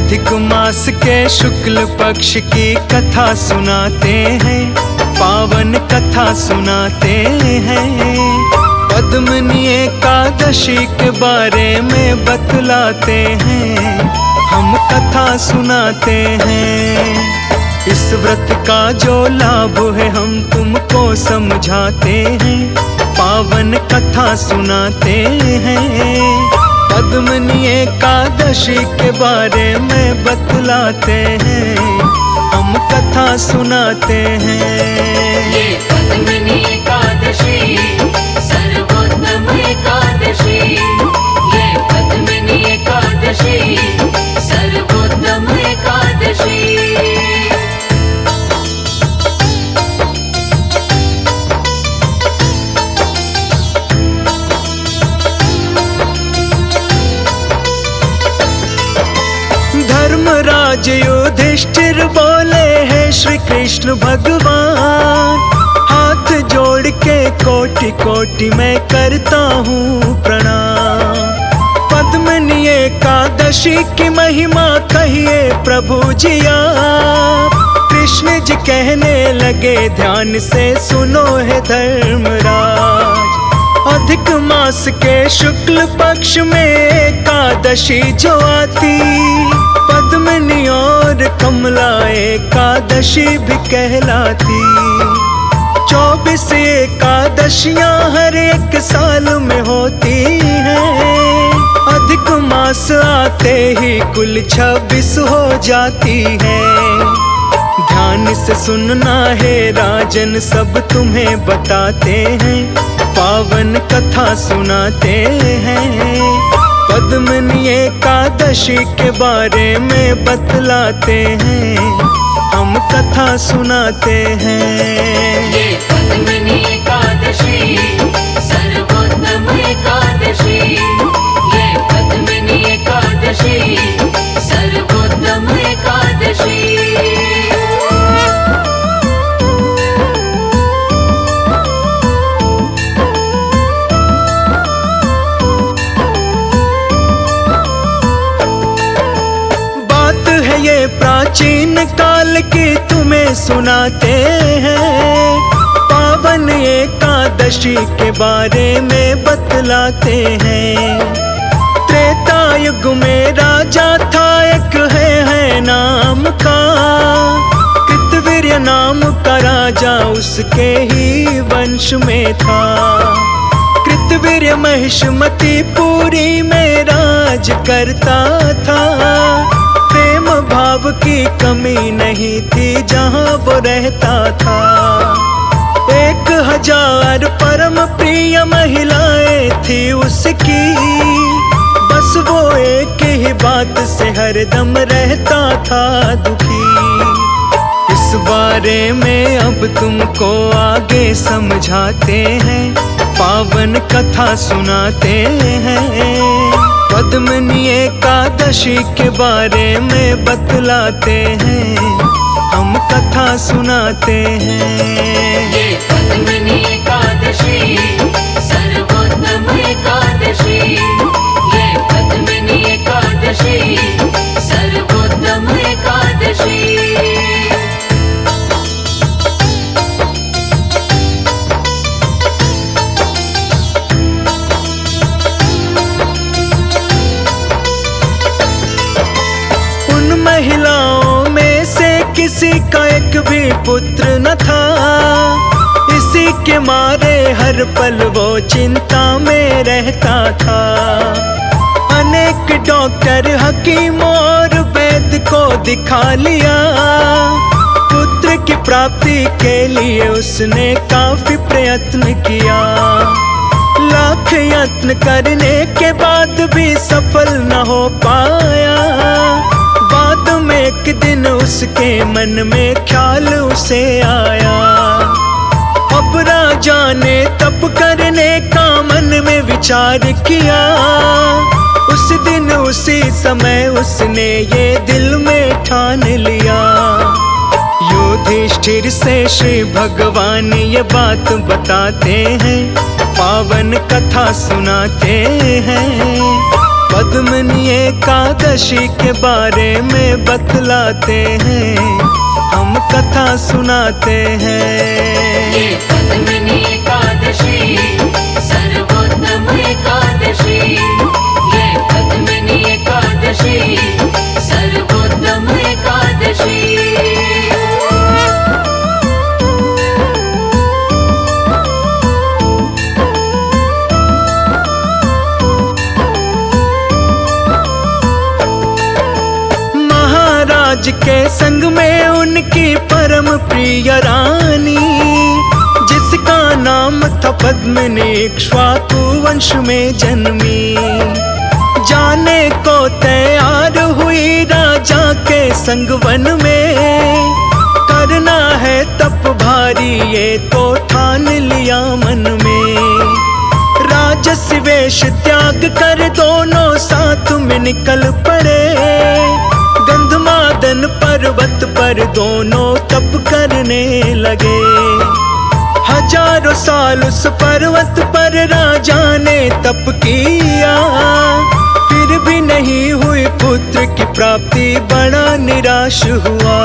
अधिक मास के शुक्ल पक्ष की कथा सुनाते हैं, पावन कथा सुनाते हैं। पद्मिनी एकादशी के बारे में बतलाते हैं, हम कथा सुनाते हैं। इस व्रत का जो लाभ है हम तुमको समझाते हैं, पावन कथा सुनाते हैं। पद्मिनी एकादशी के बारे में बतलाते हैं, हम कथा सुनाते हैं। ये पद्मिनी एकादशी सर्वोत्तम एकादशी, ये पद्मिनी एकादशी सर्वोत्तम एकादशी। धर्मराज युधिष्ठिर बोले हैं श्री कृष्ण भगवान, हाथ जोड़ के कोटि कोटि मैं करता हूँ प्रणाम। पद्मिनी एकादशी की महिमा कहिए प्रभु जी आप। कृष्ण जी कहने लगे ध्यान से सुनो है धर्मराज। अधिक मास के शुक्ल पक्ष में एकादशी जो आती, पद्मिनी और कमला एकादशी भी कहलाती। 24 एकादशियां हर एक साल में होती हैं, अधिक मास आते ही कुल 26 हो जाती है। ध्यान से सुनना है राजन, सब तुम्हें बताते हैं, पावन कथा सुनाते हैं। पद्मिनी एकादशी के बारे में बतलाते हैं, हम कथा सुनाते हैं। ये पद्मिनी एकादशी सर्वोत्तम एकादशी, ये पद्मिनी एकादशी सर्वोत्तम एकादशी। प्राचीन काल की तुम्हें सुनाते हैं, पावन एकादशी के बारे में बतलाते हैं। त्रेता युग में राजा था एक है नाम का, कृतवीर्य नाम का राजा उसके ही वंश में था। कृतवीर्य महिष्मतीपुरी में राज करता था, प्रेम भाव की कमी नहीं थी जहाँ वो रहता था। 1000 परम प्रिय महिलाएं थी उसकी, बस वो एक ही बात से हरदम रहता था दुखी। इस बारे में अब तुमको आगे समझाते हैं, पावन कथा सुनाते हैं। पद्मिनी एकादशी के बारे में बतलाते हैं, हम कथा सुनाते हैं। ये पद्मिनी एकादशी सर्वोत्तम एकादशी, ये पद्मिनी एकादशी सर्वोत्तम एकादशी। महिलाओं में से किसी का एक भी पुत्र न था, इसी के मारे हर पल वो चिंता में रहता था। अनेक डॉक्टर हकीम और वैद्य को दिखा लिया, पुत्र की प्राप्ति के लिए उसने काफी प्रयत्न किया। लाख यत्न करने के बाद भी सफल न हो पाया। बाद में एक दिन उसके मन में ख्याल उसे आया, अब राजा ने तप करने का मन में विचार किया। उस दिन उसी समय उसने ये दिल में ठान लिया। युधिष्ठिर से श्री भगवान ये बात बताते हैं, पावन कथा सुनाते हैं। पद्मिनी एकादशी के बारे में बतलाते हैं, हम कथा सुनाते हैं। ये पद्मिनी एकादशी सर्वोत्तम एकादशी, ये पद्मिनी एकादशी सर्वोत्तम एकादशी। महाराज के संग में उनकी परम प्रिय रानी, जिसका नाम था पद्मिनी, इक्ष्वाकु वंश में जन्मी। जाने को तैयार हुई राजा के संग वन में, करना है तप भारी ये तो ठान लिया मन में। राजसी वेश त्याग कर दोनों साथ में निकल पड़े, गंधमादन पर्वत पर दोनों तप करने लगे। हजारों साल उस पर्वत पर राजा ने तप किया, फिर भी नहीं हुई पुत्र की प्राप्ति, बड़ा निराश हुआ।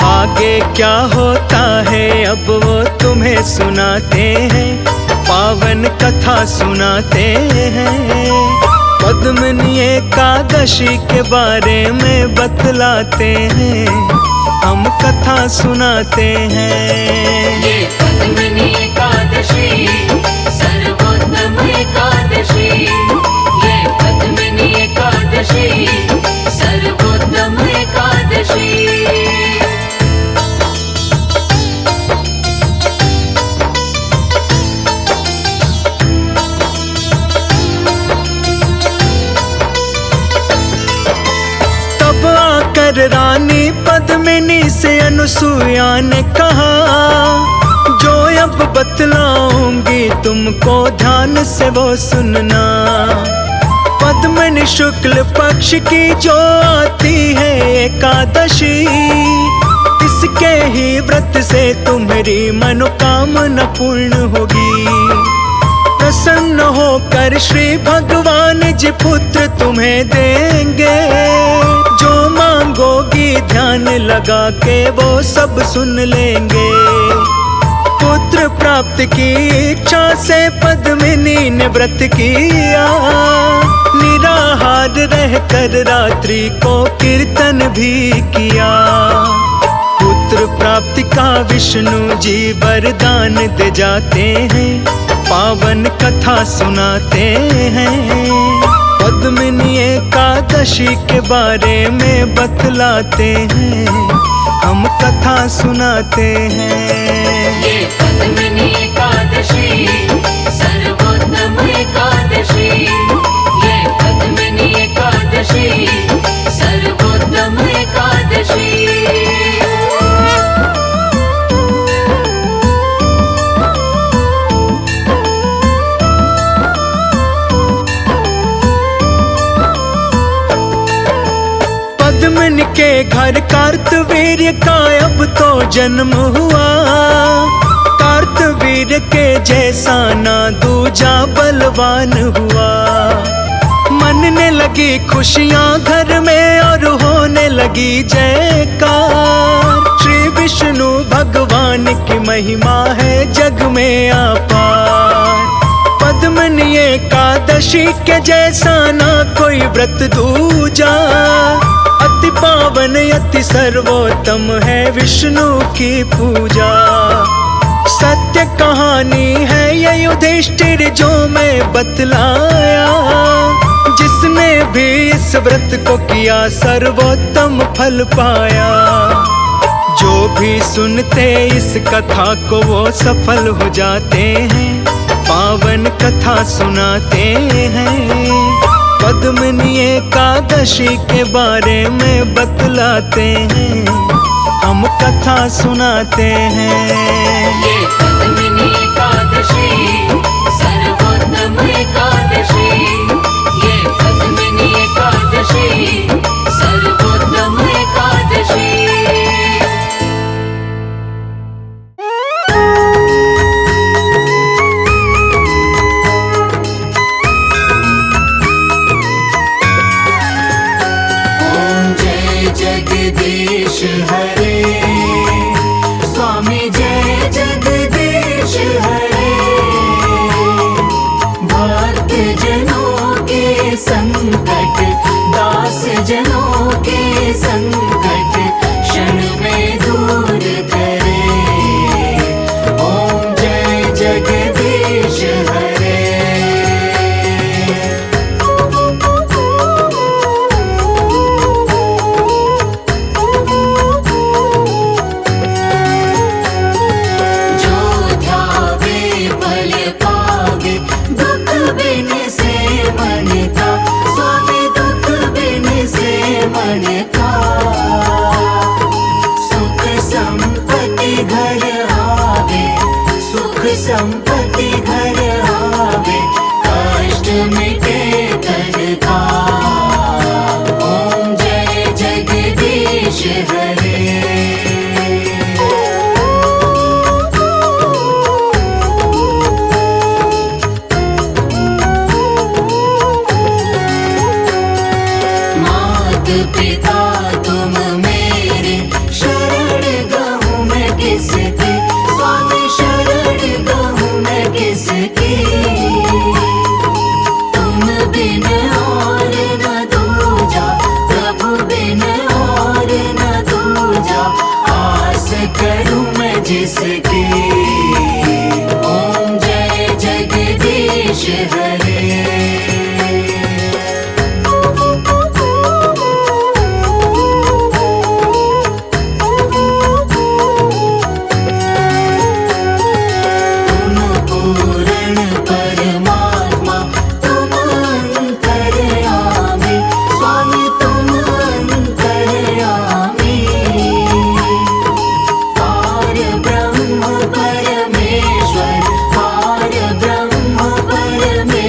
आगे क्या होता है अब वो तुम्हें सुनाते हैं, पावन कथा सुनाते हैं। पद्मिनी एकादशी के बारे में बतलाते हैं, हम कथा सुनाते हैं। ये पद्मिनी एकादशी सर्वोत्तम एकादशी, ये पद्मिनी एकादशी सर्वोत्तम एकादशी। रानी पद्मिनी से अनुसुईया ने कहा, जो अब बतलाऊंगी तुमको ध्यान से वो सुनना। पद्मिनी शुक्ल पक्ष की जो आती है एकादशी, इसके ही व्रत से तुम्हारी मनोकामना पूर्ण होगी। प्रसन्न होकर श्री भगवान जी पुत्र तुम्हें देंगे, जो मांगोगी ध्यान लगा के वो सब सुन लेंगे। पुत्र प्राप्त की इच्छा से पद्मिनी ने व्रत किया, निराहार रहकर रात्रि को कीर्तन भी किया। पुत्र प्राप्ति का विष्णु जी वरदान दे जाते हैं, पावन कथा सुनाते हैं। पद्मिनी एकादशी के बारे में बतलाते हैं, हम कथा सुनाते हैं। ये पद्मिनी एकादशी सर्वोत्तम एकादशी, ये पद्मिनी एकादशी सर्वोत्तम एकादशी। पद्मिनी के घर कार्तवीर्य का अब तो जन्म हुआ। कार्तवीर्य के जैसा ना दूजा बलवान हुआ। मनने लगी खुशियां घर में और होने लगी जयकार। श्री विष्णु भगवान की महिमा है जग में अपार। पद्मिनी एकादशी के जैसा ना कोई व्रत दूजा, अति पावन अति सर्वोत्तम है विष्णु की पूजा। सत्य कहानी है ये युधिष्ठिर जो मैं बतलाया, जिसने भी इस व्रत को किया सर्वोत्तम फल पाया। जो भी सुनते इस कथा को वो सफल हो जाते हैं, पावन कथा सुनाते हैं। पद्मिनी एकादशी के बारे में बतलाते हैं, हम कथा सुनाते हैं। ये पद्मिनी एकादशी सर्वोत्तम एकादशी, ये पद्मिनी एकादशी सर्वोत्तम एकादशी। संपत्ति घर आवे, कष्ट मिटे तत्काल। ओम जय जगदीश हरे। मात पिता तुम मेरे, शरण गहूँ मैं किसकी, स्वामी शरण गहूँ मैं किसकी। तुम बिन और न दूजा, प्रभु बिन और न दूजा, आस करूँ मैं जिसकी। ओम जय जगदीश हरे। परमेश्वर, पार ब्रह्म परमेश्वर।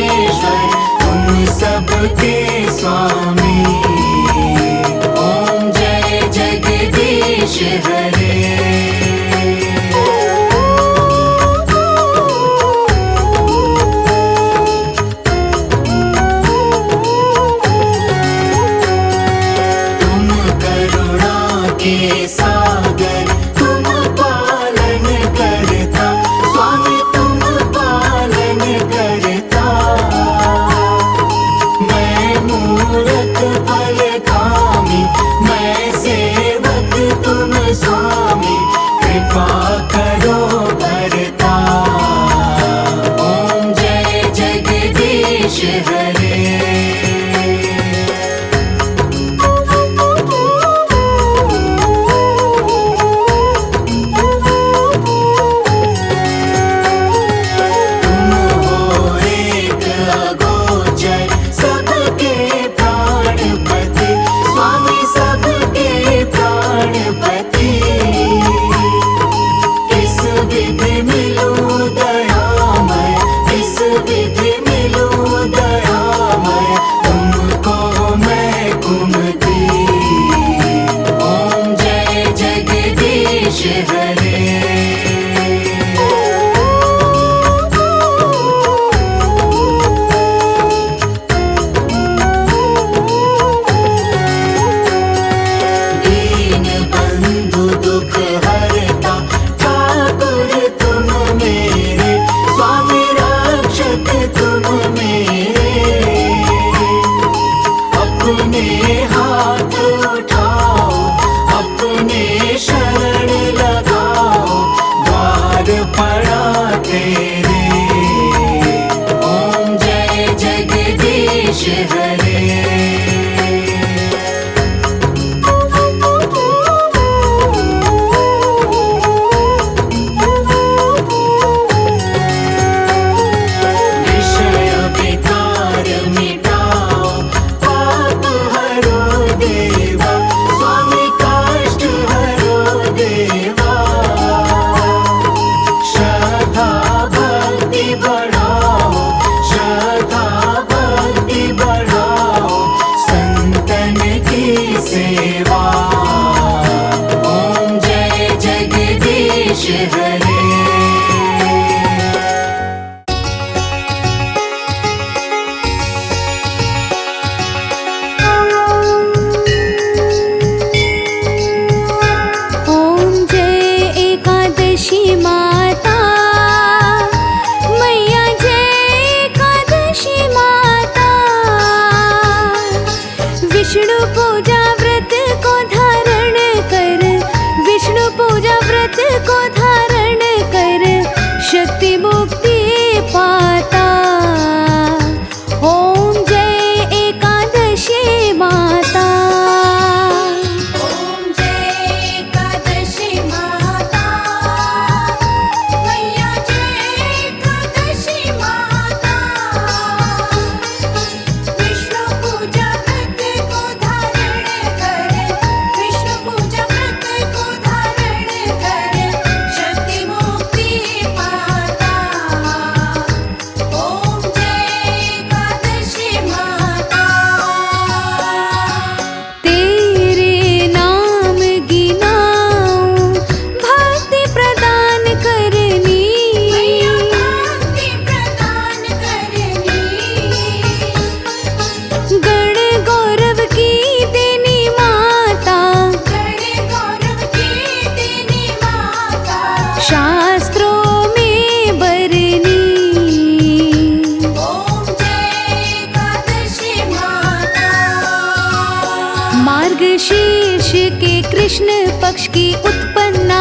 मार्गशीर्ष के कृष्ण पक्ष की उत्पन्ना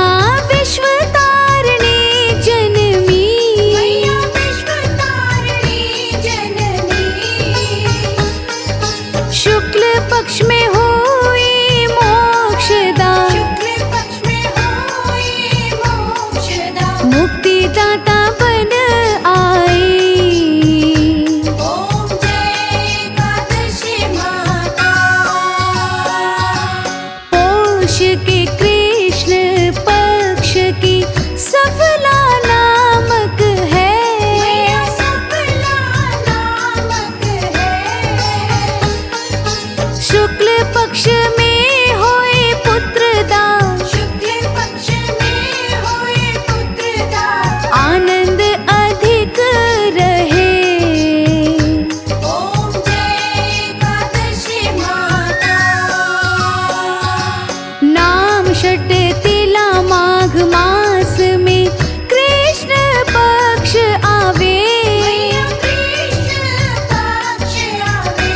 विश्व तारिणी जनमी। मैया विश्व तारिणी जननी। शुक्ल पक्ष में हुई मोक्षदा, शुक्ल पक्ष में हुई मोक्षदा। मुक्तिदाता बन आई। ओम जय एकादशी माता। पौष के कृष्ण पक्ष की सफला नामक है। मैया सफला नामक है। शुक्ल पक्ष में होए पुत्रदा, शुक्ल पक्ष में हुए पुत्रदा। आनंद अधिक रहे। ओम जय एकादशी माता। नाम षट तिला माघ मास में कृष्ण पक्ष आवे। मैया कृष्ण पक्ष आवे।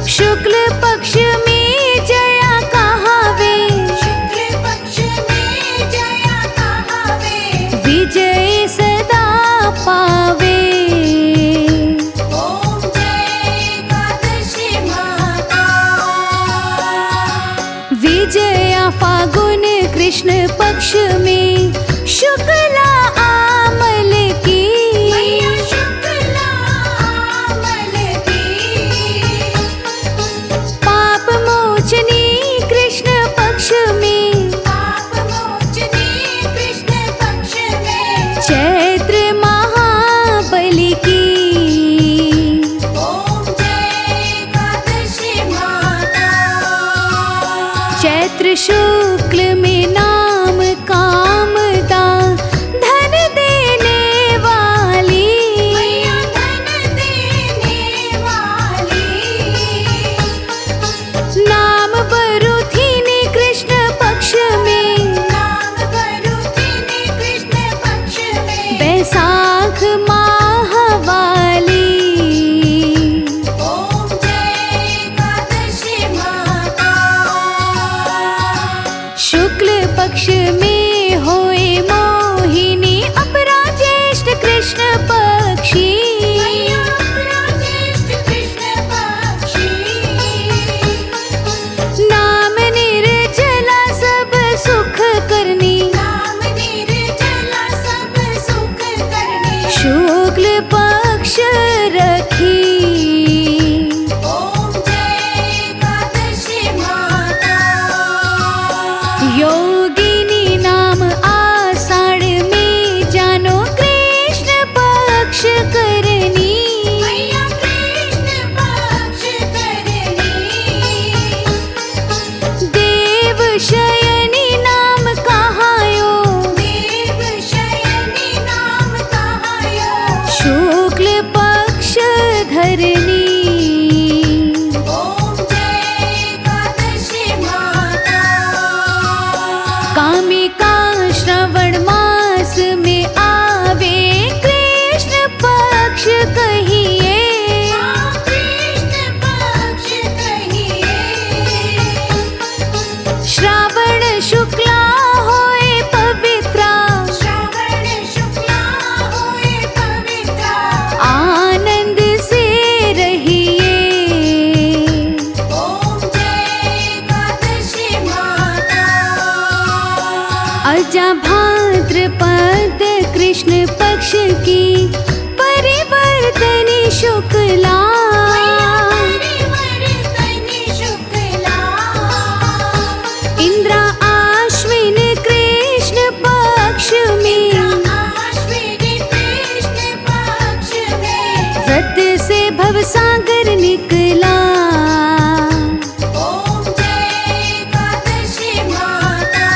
शुक्ल पक्ष में जया कहावे। शुक्ल पक्ष में जया कहावे। विजय सदा पावे। ओम जय एकादशी माता। विजया फागुन कृष्ण पक्ष में शुक्ला आमल की। मैया शुक्ला आमल की। पाप मोचनी कृष्ण पक्ष में पाप मोचनी कृष्ण पक्ष में। चैत्र महाबली की। ओम जय एकादशी माता। चैत्र शुक्ल में नाम कामदा धन देने वाली। मैया धन देने वाली। नाम बरुथिनी कृष्ण पक्ष में। नाम बरुथिनी कृष्ण पक्ष में। बैसाख माहवाली। ओम जय एकादशी माता। शुक्ल पक्ष में होए मोहिनी अपरा ज्येष्ठ कृष्ण पक्षी। मैया अपना ज्येष्ठ कृष्ण पक्षी। नाम निर्जला सब सुख करनी। नाम निर्जला सब सुख करनी। शुक्ल पक्ष रखी। ओम जय एकादशी माता। योगिनी नाम आषाढ़ में जानो कृष्ण पक्ष करनी। मैया कृष्ण पक्ष करनी। देव शयनी नाम कहायो। देव शयनी नाम कहायो। शुक्ल पक्ष धरनी। ओम जय एकादशी माता। कामिका श्रवण मास में आवे कृष्ण पक्ष कहिए। कृष्ण पक्ष कहिए। श्रावण शुक्ला होए पवित्रा। श्रावण शुक्ला होए पवित्रा। आनंद से रहिए। ओम जय एकादशी माता। अजा भाद्रपद कृष्ण पक्ष की परिवर्तनी शुक्ला। परिवर्तनी शुक्ला। इंद्रा आश्विन कृष्ण पक्ष में अश्विनी कृष्ण पक्ष में। व्रत से भवसागर निकला। ओम जय एकादशी माता।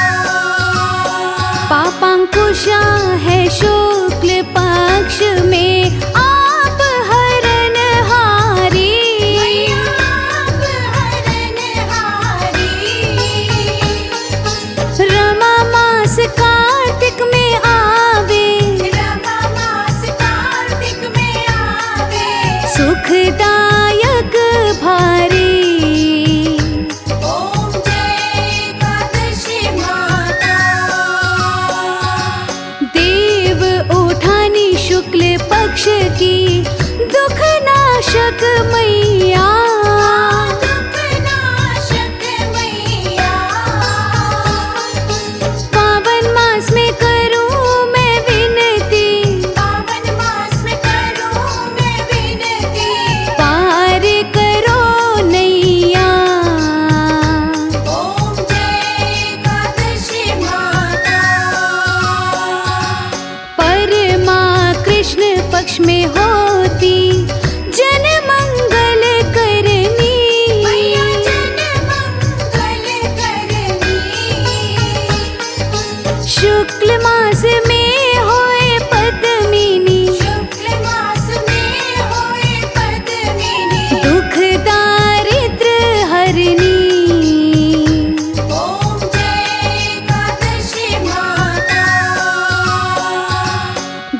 पापांकुशा है शुक्ल पक्ष में आप हरण नाशक मैया, दुख नाशक मैया, पावन मास में करूं मैं विनती, पावन मास में करूं मैं विनती, पार करो नैया। ओम जय एकादशी माता। परमा कृष्ण पक्ष में होती जन मंगल करनी, मैया जन मंगल करनी, शुक्ल मास में होए पद्मिनी, शुक्ल मास में होए पद्मिनी, दुख दारिद्र हरनी। ओम जय एकादशी माता।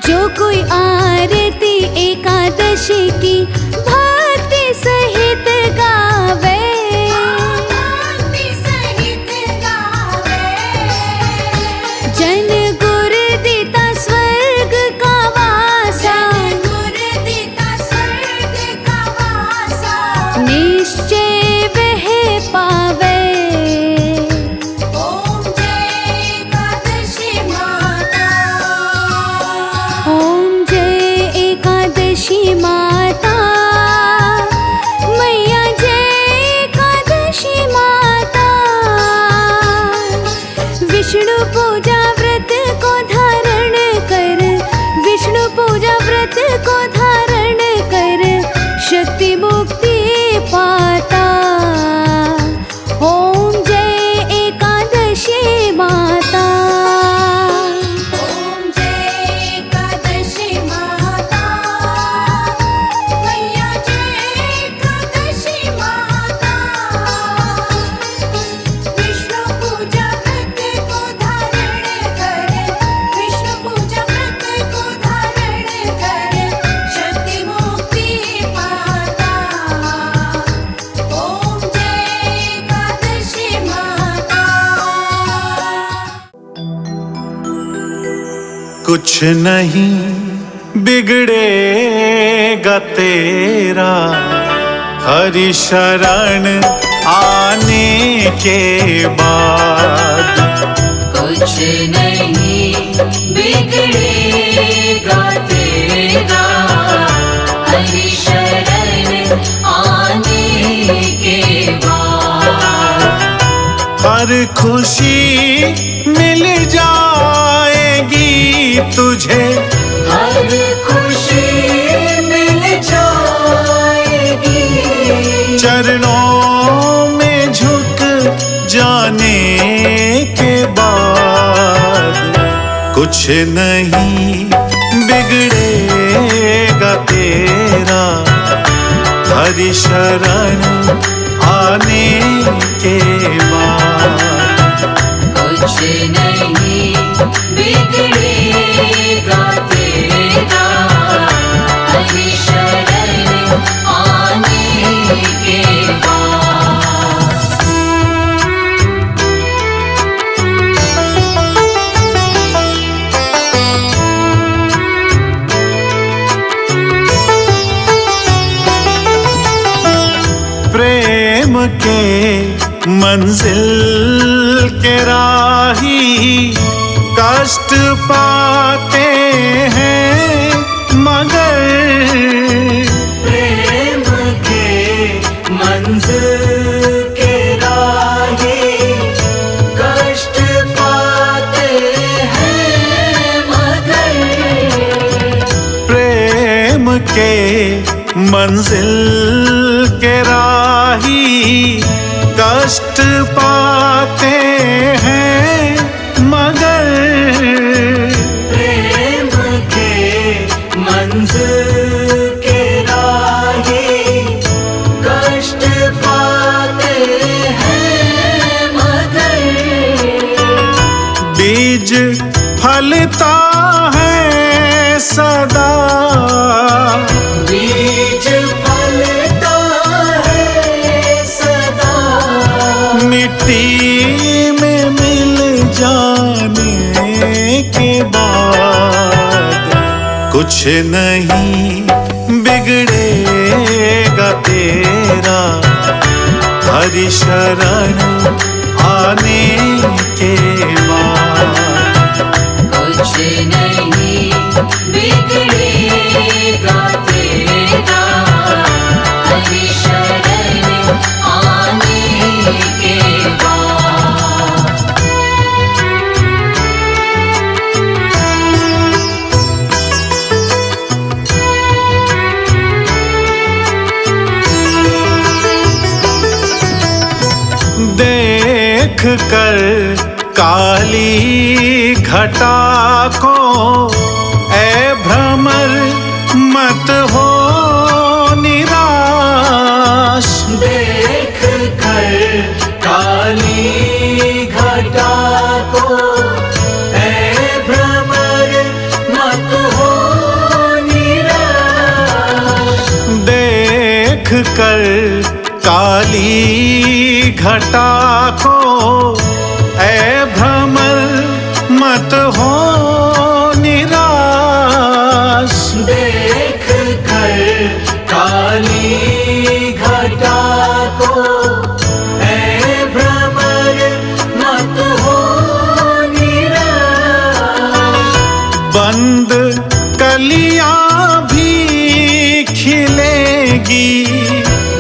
जो कोई आरती एकादशी की भक्ति सहित गावे, भक्ति सहित गावे, जन गुर देता स्वर्ग का वासा, गुर देता स्वर्ग का वासा। निश्चय वह पावे। ओम जय एकादशी माता। ओम जय एकादशी माता, मैया जय एकादशी माता। विष्णु पूजा व्रत को धारण कर, विष्णु पूजा व्रत को धारण कर, शक्ति मुक्ति पाता। ओम जय एकादशी माता। ओम जय एकादशी माता। मैया जय एकादशी माता। विष्णु पूजा व्रत को धारण कर, विष्णु पूजा व्रत को धारण कर, शक्ति मुक्ति पाता। ओम जय एकादशी माता। कुछ नहीं बिगड़ेगा तेरा हरि शरण आने के बाद। कुछ नहीं बिगड़ेगा तेरा हरि शरण आने के बाद। हर खुशी मिल जाएगी तुझे, हर खुशी मिल जाएगी, चरणों में झुक जाने के बाद। कुछ नहीं बिगड़ेगा तेरा हरि शरण आने के बाद। कुछ नहीं बिगड़ेगा तेरा हरि शरण आने के बाद। प्रेम के मंजिल के राही कष्ट पाते हैं मगर, प्रेम के मंजिल के राही कष्ट पाते हैं मगर, प्रेम के मंजिल के राही कष्ट पाते हैं मगर, प्रेम के मंजिल के राही कष्ट पाते हैं मगर, बीज फलता है सदा, बीज फलता है सदा, मिट्टी में मिल जाने के बाद। कुछ नहीं बिगड़े तेरा हरि शरण आने के बाद। कुछ नहीं बिगड़ेगा तेरा हरि शरण आने के बाद। देख कर काली घटा को ऐ भ्रमर मत हो निराश। देख कर काली घटा को ऐ भ्रमर मत हो निराश। देख कर काली घटा को ऐ भ्रमर मत हो निराश। देख कर काली घटा को ऐ भ्रमर मत हो निराश। बंद कलियां भी खिलेगी,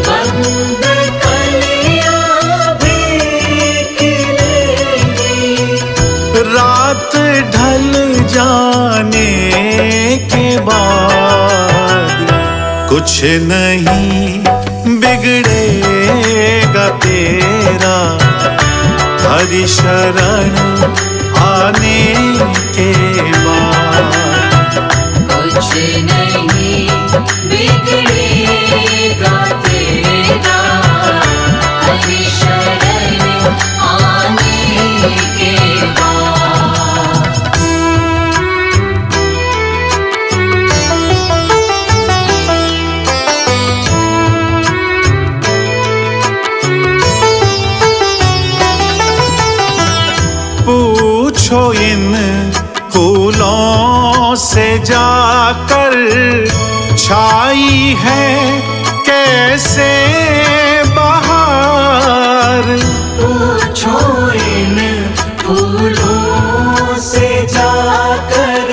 बंद कलियां भी खिलेंगी। रात ढल जाने के बाद। कुछ नहीं बिगड़ेगा तेरा हरि शरण आने के बाद। कुछ नहीं बिगड़ेगा तेरा हरि शरण आने के बाद। पूछो इन फूलों से जाकर छाई है कैसे बहार। पूछो इन फूलों से जाकर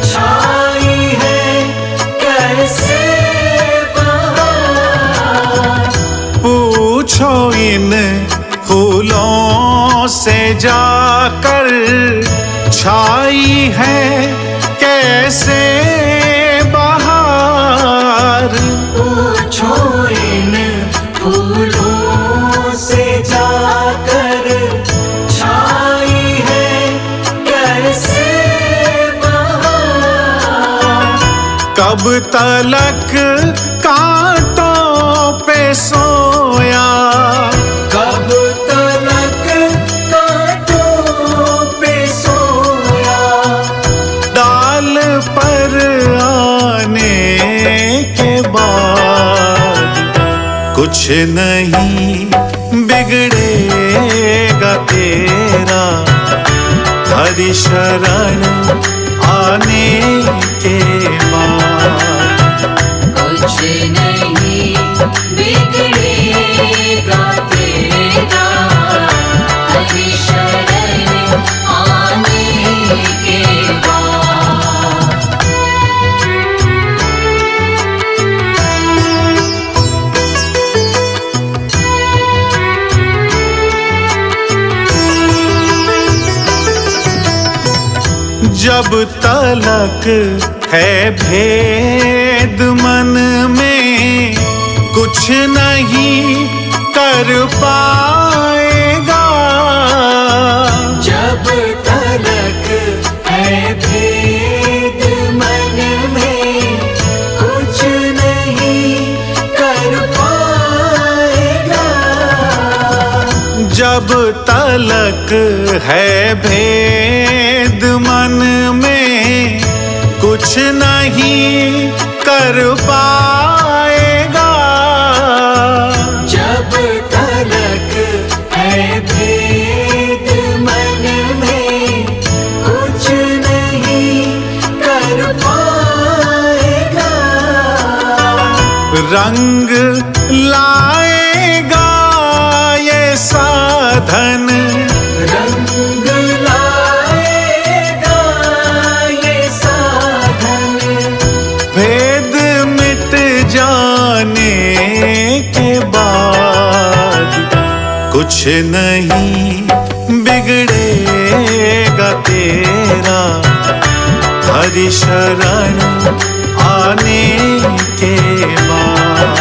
छाई है कैसे बहार। पूछो इन फूलों से जाकर छाई है कैसे बहार। पूछो इन फूलों से जाकर छाई है कैसे बहार। कब तलक कांटों पे सोया, कब तलक कांटों पे सोया। डाल पर आने के बाद। कुछ नहीं बिगड़ेगा तेरा हरि शरण आने के बाद। कुछ नहीं बिगड़ेगा तेरा हरि शरण आने के बाद। जब तलक है भेद मन में कुछ नहीं कर पाएगा। जब तलक है भेद मन में कुछ नहीं कर पाएगा। जब तलक है भेद मन में कुछ नहीं कर पाएगा। जब तलक है भेद मन में कुछ नहीं कर पाएगा। रंग लाएगा ये साधन, रंग लाएगा ये साधन, भेद मिट जाने के बाद कुछ नहीं बिगड़ेगा तेरा, हरि शरण आने के बाद।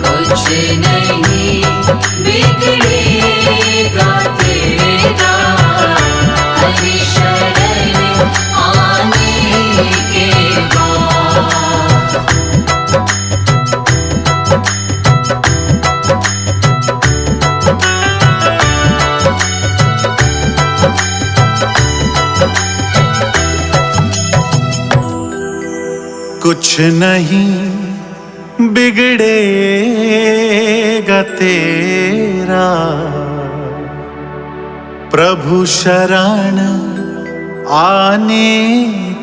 कुछ नहीं बिगड़ेगा तेरा, हरि शरण आने के बाद। कुछ नहीं बिगड़ेगा तेरा, प्रभु शरण आने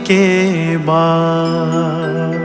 के बाद।